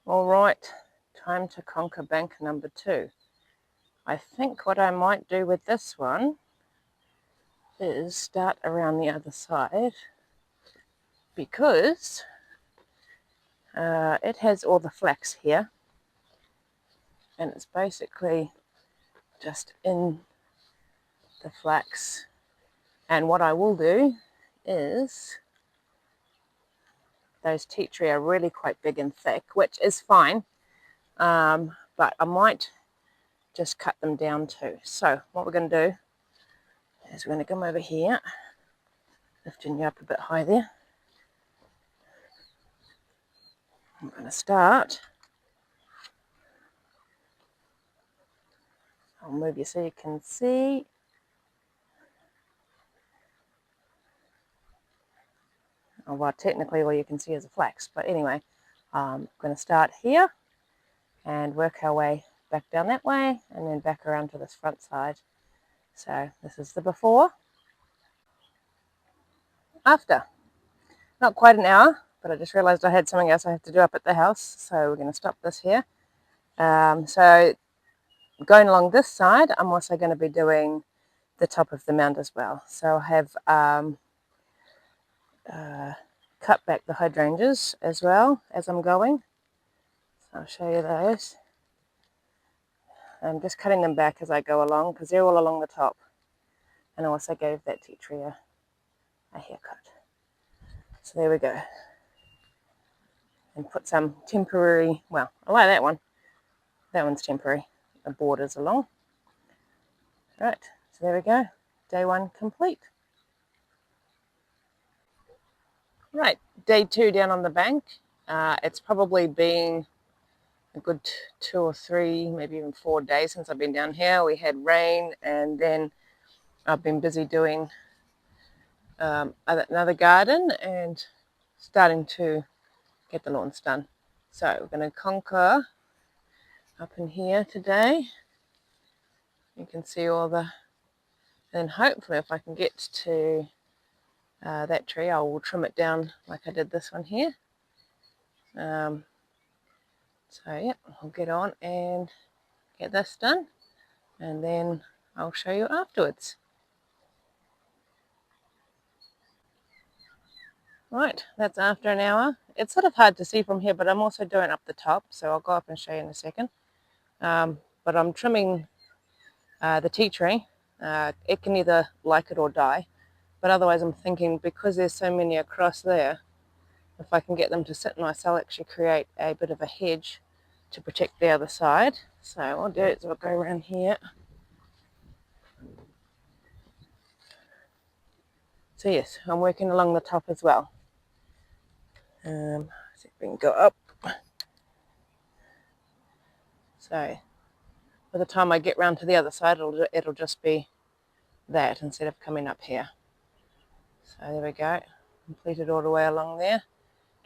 All right, time to conquer bank number 2. I think what I might do with this one is start around the other side because it has all the flax here and it's basically just in the flax. And what I will do is, those tea tree are really quite big and thick, which is fine, but I might just cut them down too. So what we're going to do is we're going to come over here, lifting you up a bit high there. I'm going to start. I'll move you so you can see. Oh, well, technically all you can see is a flax, but anyway, I'm going to start here and work our way back down that way and then back around to this front side. So this is the before. After. Not quite an hour, but I just realised I had something else I have to do up at the house, so we're going to stop this here. So going along this side, I'm also going to be doing the top of the mound as well. So I have cut back the hydrangeas as well as I'm going. So I'll show you those. I'm just cutting them back as I go along because they're all along the top. And I also gave that tea tree a haircut. So there we go. And put some temporary, well, I like that one. That one's temporary. The borders along. Right, so there we go. Day 1 complete. Right, day 2 down on the bank. It's probably been a good 2 or 3, maybe even 4 days since I've been down here. We had rain and then I've been busy doing another garden and starting to get the lawns done. So we're going to conquer up in here today. You can see all the, and hopefully if I can get to that tree, I will trim it down like I did this one here. So yeah, I'll get on and get this done and then I'll show you afterwards. Right, that's after an hour. It's sort of hard to see from here, but I'm also doing up the top, so I'll go up and show you in a second. But I'm trimming the tea tree. It can either like it or die, but otherwise I'm thinking because there's so many across there, if I can get them to sit nice, I'll actually create a bit of a hedge to protect the other side. So what I'll do is I'll go around here. So yes, I'm working along the top as well. See if we can go up. So by the time I get round to the other side, it'll just be that instead of coming up here. So there we go, completed all the way along there,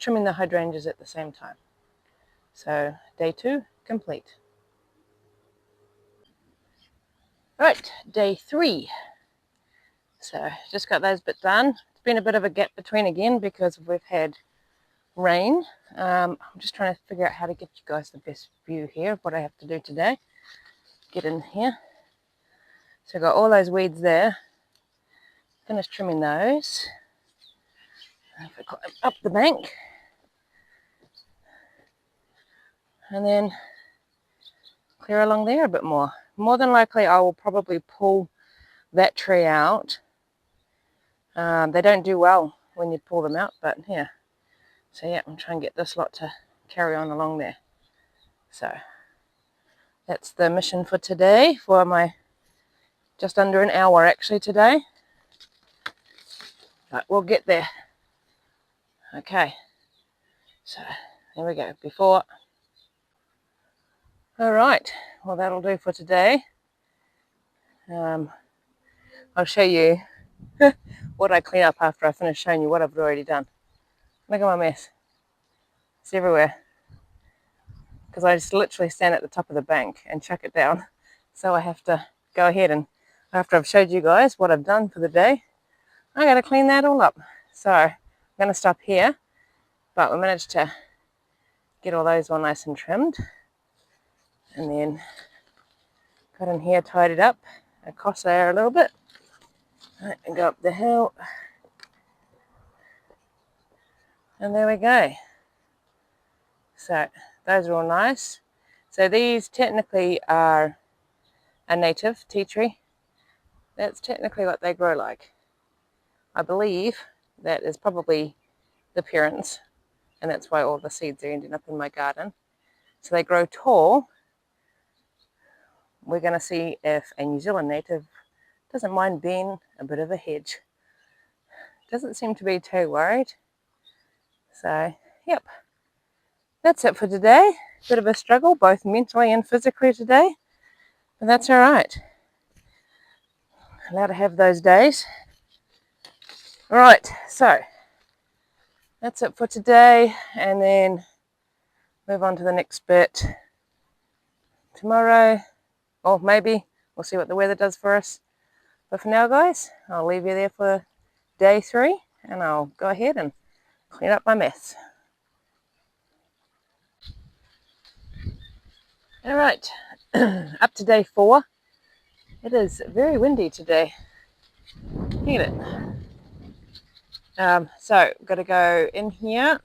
trimming the hydrangeas at the same time. So day 2 complete. Right, day 3. So just got those bits done. It's been a bit of a gap between again because we've had rain. I'm just trying to figure out how to get you guys the best view here of what I have to do today. Get in here. So I've got all those weeds there. Finished trimming those. If I climb up the bank. And then clear along there a bit more. More than likely I will probably pull that tree out. They don't do well when you pull them out, but yeah. So yeah, I'm trying to get this lot to carry on along there. So that's the mission for today, for my just under an hour actually today. But we'll get there. Okay, so there we go, before. All right, well that'll do for today. I'll show you what I clean up after I finish showing you what I've already done. Look at my mess. It's everywhere. Because I just literally stand at the top of the bank and chuck it down. So I have to go ahead and, after I've showed you guys what I've done for the day, I got to clean that all up. So I'm going to stop here, but we managed to get all those all nice and trimmed. And then got in here, tidied up across there a little bit. Right, and go up the hill. And there we go. So those are all nice. So these technically are a native tea tree. That's technically what they grow like. I believe that is probably the parents, and that's why all the seeds are ending up in my garden. So they grow tall. We're going to see if a New Zealand native doesn't mind being a bit of a hedge. Doesn't seem to be too worried. So, yep. That's it for today. Bit of a struggle, both mentally and physically today. But that's all right. Allowed to have those days. All right, so that's it for today. And then move on to the next bit tomorrow. Or maybe. We'll see what the weather does for us. But for now, guys, I'll leave you there for day 3. And I'll go ahead and clean up my mess. All right, up to day 4. It is very windy today. Look at it. So, got to go in here.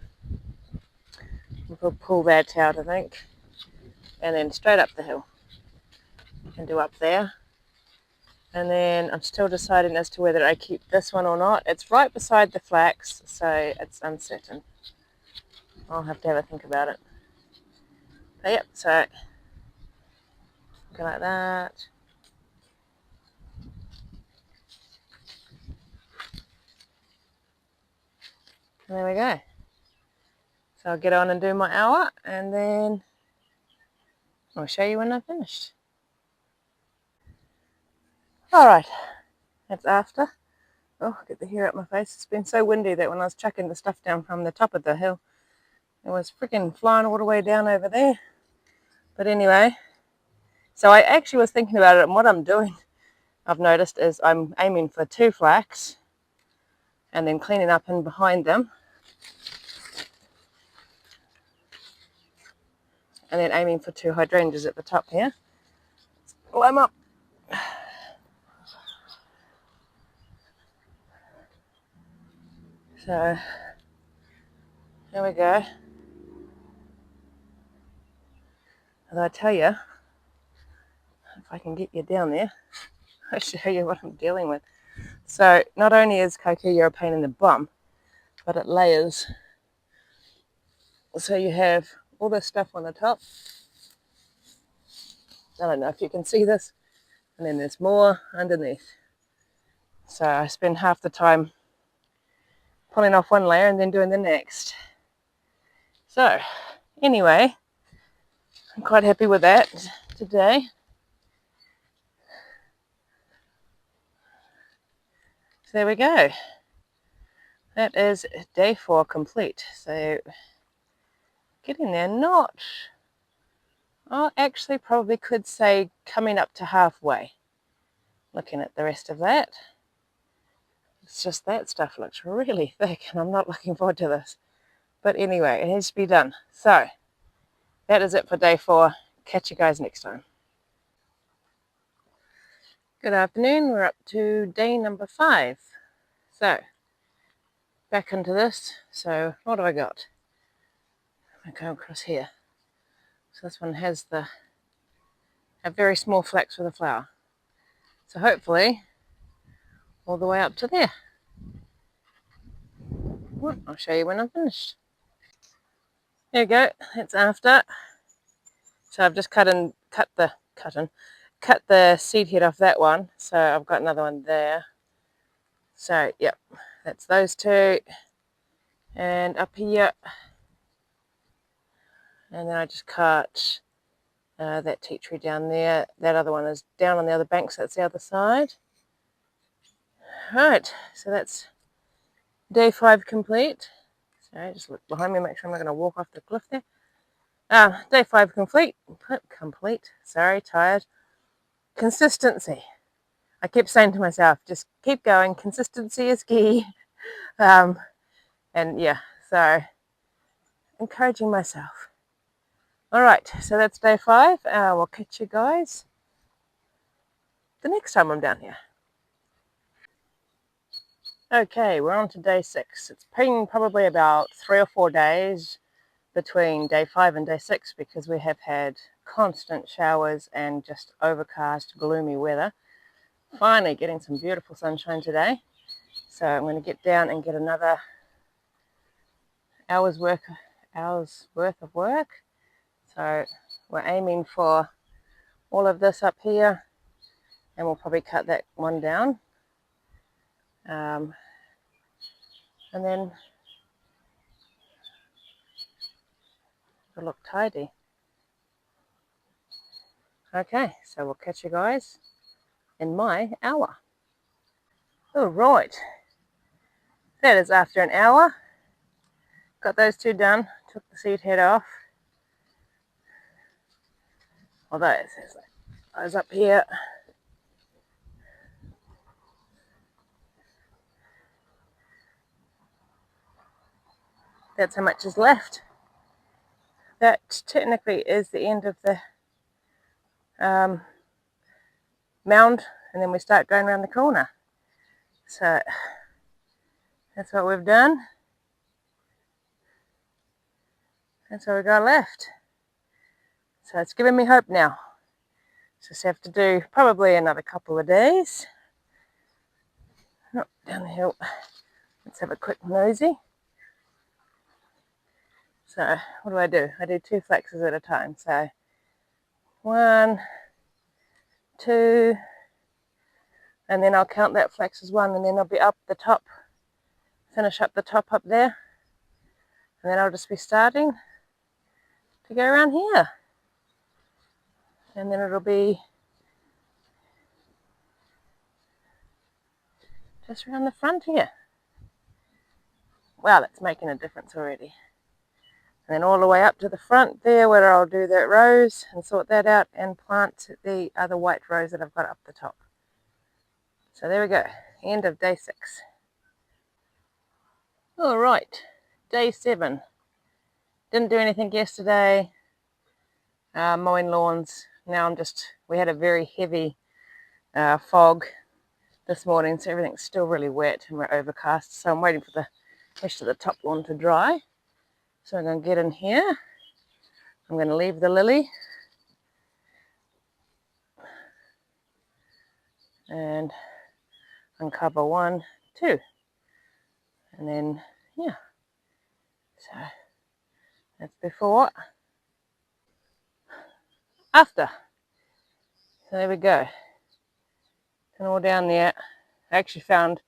We'll pull that out, I think. And then straight up the hill. And do up there. And then I'm still deciding as to whether I keep this one or not. It's right beside the flax, so it's uncertain. I'll have to have a think about it. But yep, so go like that. And there we go. So I'll get on and do my hour, and then I'll show you when I'm finished. Alright, that's after. Oh, get the hair out my face. It's been so windy that when I was chucking the stuff down from the top of the hill, it was freaking flying all the way down over there. But anyway, so I actually was thinking about it, and what I'm doing, I've noticed, is I'm aiming for 2 flax and then cleaning up in behind them. And then aiming for 2 hydrangeas at the top here. Climb up. So, here we go. And I tell you, if I can get you down there, I'll show you what I'm dealing with. So, not only is Kikuyu a pain in the bum, but it layers. So you have all this stuff on the top. I don't know if you can see this. And then there's more underneath. So I spend half the time pulling off one layer and then doing the next. So, anyway, I'm quite happy with that today. So there we go. That is day 4 complete. So getting there, not, I actually probably could say coming up to halfway. Looking at the rest of that. It's just that stuff looks really thick and I'm not looking forward to this. But anyway, it has to be done. So that is it for day 4. Catch you guys next time. Good afternoon. We're up to day number 5. So back into this. So what do I got? I go across here. So this one has a very small flax with a flower. So hopefully all the way up to there. I'll show you when I'm finished. There you go. It's after. So I've just cut the seed head off that one. So I've got another one there. So yep, that's those 2. And up here. And then I just cut that tea tree down there. That other one is down on the other bank, so that's the other side. Alright, so that's day 5 complete. Sorry, just look behind me, make sure I'm not going to walk off the cliff there. Day 5 complete. Sorry, tired. Consistency. I keep saying to myself, just keep going. Consistency is key. And yeah, so encouraging myself. Alright, so that's day 5. We'll catch you guys the next time I'm down here. Okay, we're on to day 6. It's been probably about 3 or 4 days between day 5 and day 6 because we have had constant showers and just overcast, gloomy weather. Finally getting some beautiful sunshine today. So I'm going to get down and get another hour's worth of work. So we're aiming for all of this up here, and we'll probably cut that one down. And then it'll look tidy. Okay, so we'll catch you guys in my hour. All right, that is after an hour. Got those 2 done, took the seed head off. Although it says those up here. That's how much is left. That technically is the end of the mound, and then we start going around the corner. So that's what we've done. That's what we got left. So it's giving me hope now. Just have to do probably another couple of days. Oh, down the hill. Let's have a quick nosy. So what do? I do 2 flexes at a time. So 1, 2, and then I'll count that flex as 1, and then I'll be up the top, finish up the top up there, and then I'll just be starting to go around here, and then it'll be just around the front here. Wow, that's making a difference already. And then all the way up to the front there, where I'll do that rose and sort that out and plant the other white rose that I've got up the top. So there we go, end of day 6. All right, day 7. Didn't do anything yesterday, mowing lawns. Now we had a very heavy fog this morning, so everything's still really wet and we're overcast. So I'm waiting for the rest of the top lawn to dry. So I'm going to get in here. I'm going to leave the lily. And uncover 1, 2. And then, yeah. So that's before. After. So there we go. And all down there. I actually found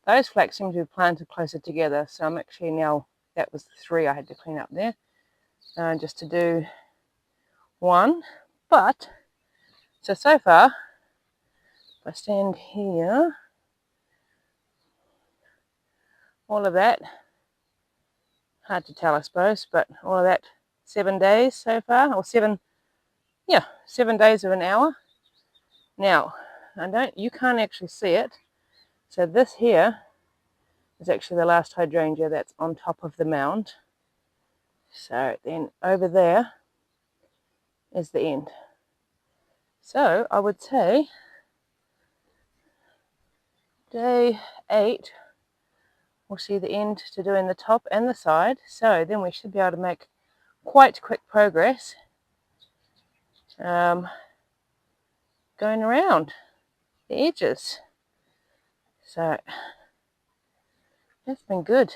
those flax seem to be planted closer together. So I'm actually now, that was the 3 I had to clean up there. Just to do 1. But, so far, if I stand here, all of that, hard to tell I suppose, but all of that 7 days so far, or 7 days of an hour. Now, you can't actually see it. So this here is actually the last hydrangea that's on top of the mound. So then over there is the end. So I would say day 8 we'll see the end to doing the top and the side. So then we should be able to make quite quick progress going around the edges. So that's been good.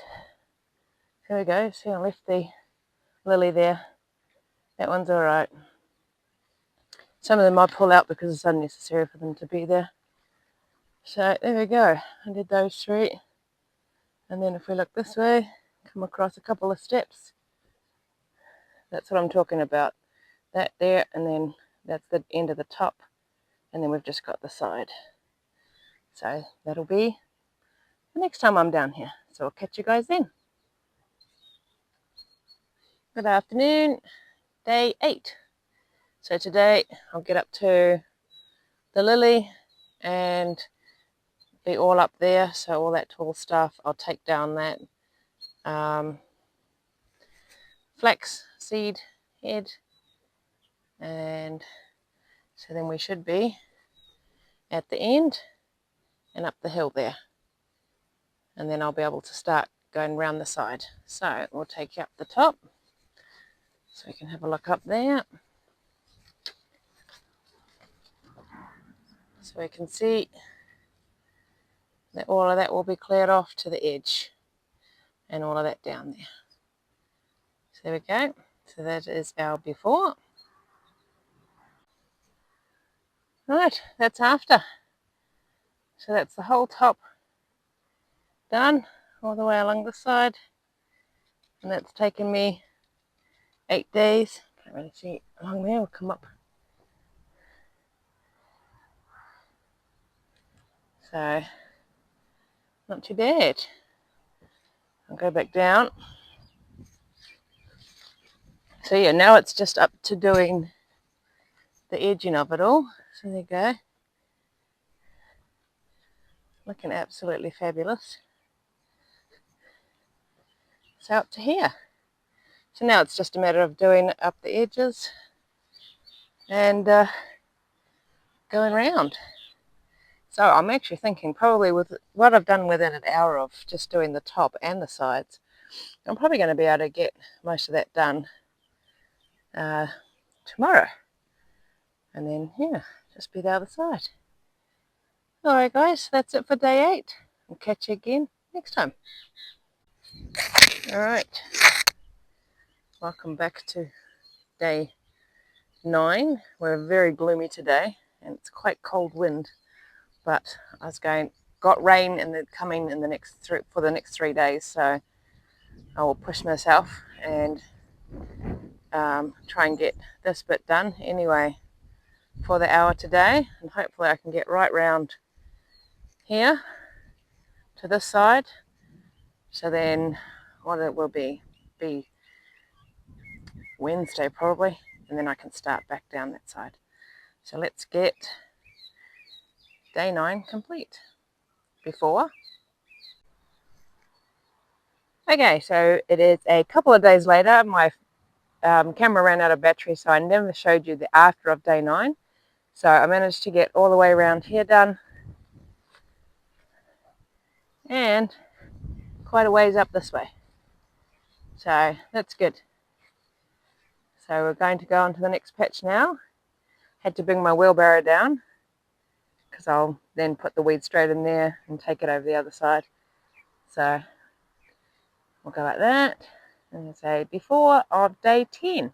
There we go. See, I left the lily there. That one's all right. Some of them I pull out because it's unnecessary for them to be there. So there we go. I did those 3. And then if we look this way, come across a couple of steps. That's what I'm talking about. That there, and then that's the end of the top. And then we've just got the side. So that'll be the next time I'm down here. So I'll catch you guys then. Good afternoon, day 8. So today I'll get up to the lily and be all up there. So all that tall stuff, I'll take down that flax seed head And so then we should be at the end and up the hill there. And then I'll be able to start going round the side. So we'll take you up the top so we can have a look up there. So we can see that all of that will be cleared off to the edge and all of that down there. So there we go. So that is our before. Right, that's after. So that's the whole top done all the way along the side. And that's taken me 8 days. Can't really see along there, we'll come up. So, not too bad. I'll go back down. So yeah, now it's just up to doing the edging of it all. So there you go. Looking absolutely fabulous. So up to here. So now it's just a matter of doing up the edges and going around. So I'm actually thinking probably with what I've done within an hour of just doing the top and the sides, I'm probably going to be able to get most of that done tomorrow. And then, yeah, just be the other side. Alright guys, that's it for day 8. I'll catch you again next time. Alright, welcome back to day 9. We're very gloomy today and it's quite cold wind, but got rain coming in the next for the next 3 days, so I will push myself and try and get this bit done anyway for the hour today, and hopefully I can get right round here to this side. So then what it will be Wednesday probably, and then I can start back down that side. So let's get day 9 complete. Before. Okay, so it is a couple of days later. My camera ran out of battery, so I never showed you the after of day 9. So I managed to get all the way around here done and quite a ways up this way. So that's good. So we're going to go on to the next patch now. Had to bring my wheelbarrow down because I'll then put the weed straight in there and take it over the other side. So we'll go like that and say before of day 10.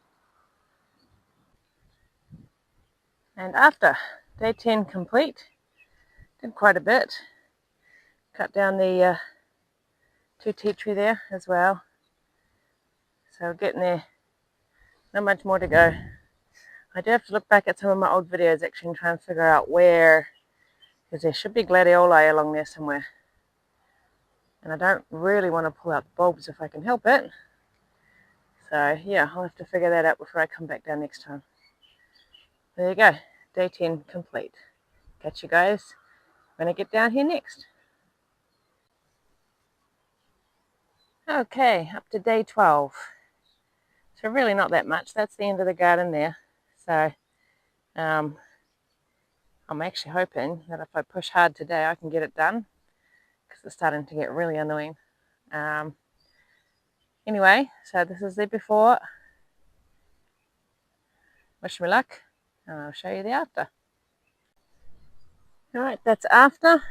And after day 10 complete, did quite a bit. Cut down the 2 tea tree there as well. So we're getting there. Not much more to go. I do have to look back at some of my old videos actually and try and figure out where, because there should be gladioli along there somewhere. And I don't really want to pull out the bulbs if I can help it. So yeah, I'll have to figure that out before I come back down next time. There you go, day 10 complete. Catch you guys when I get down here next. Okay, up to day 12. So really not that much. That's the end of the garden there. So I'm actually hoping that if I push hard today I can get it done, because it's starting to get really annoying. Anyway, so this is the before. Wish me luck, and I'll show you the after. Alright, that's after.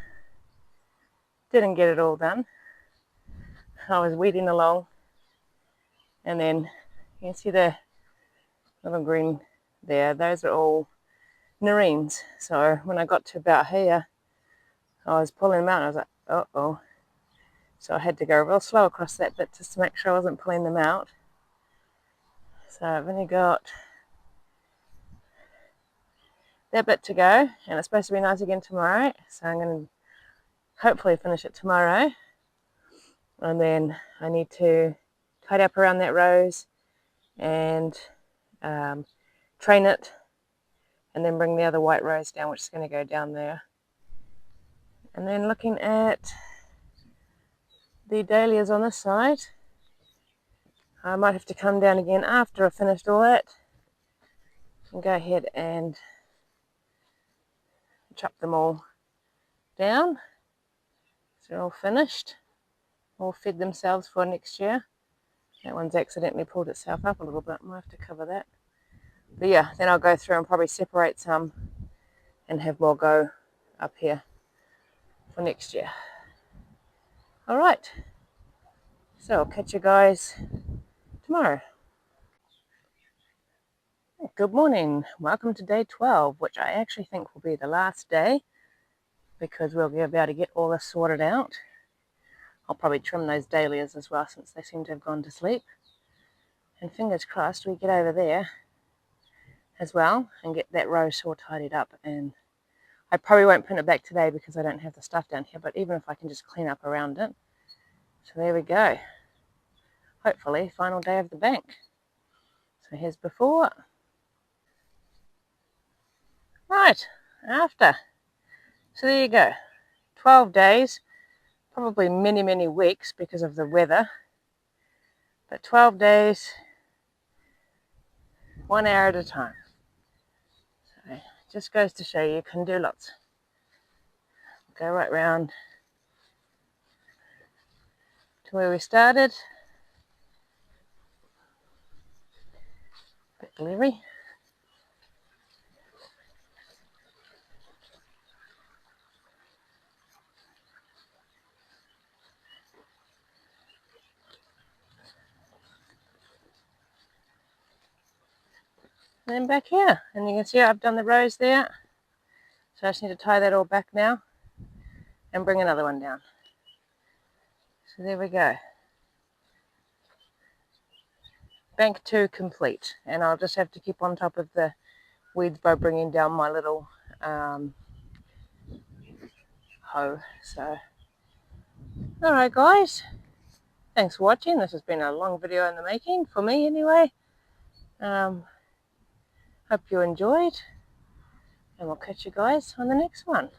Didn't get it all done. I was weeding along, and then you can see the little green there. Those are all nerines. So when I got to about here, I was pulling them out and I was like, uh-oh. So I had to go real slow across that bit just to make sure I wasn't pulling them out. So I've only got that bit to go, and it's supposed to be nice again tomorrow. So I'm going to hopefully finish it tomorrow. And then I need to tidy up around that rose and train it, and then bring the other white rose down, which is going to go down there. And then looking at the dahlias on this side, I might have to come down again after I've finished all that and go ahead and chop them all down. So they're all finished, all fed themselves for next year. That one's accidentally pulled itself up a little bit. I might have to cover that. But yeah, then I'll go through and probably separate some and have more go up here for next year. All right, so I'll catch you guys tomorrow. Good morning. Welcome to day 12, which I actually think will be the last day because we'll be able to get all this sorted out. I'll probably trim those dahlias as well since they seem to have gone to sleep. And fingers crossed we get over there as well and get that row all tidied up. And I probably won't print it back today because I don't have the stuff down here, but even if I can just clean up around it. So there we go. Hopefully, final day of the bank. So here's before. Right, after. So there you go. 12 days, probably many, many weeks because of the weather. But 12 days, 1 hour at a time. So it just goes to show you can do lots. Go right round to where we started. Bit leery. And then back here, and you can see I've done the rows there. So I just need to tie that all back now and bring another one down. So there we go. Bank 2 complete, and I'll just have to keep on top of the weeds by bringing down my little hoe. So, alright guys, thanks for watching. This has been a long video in the making, for me anyway. Hope you enjoyed, and we'll catch you guys on the next one.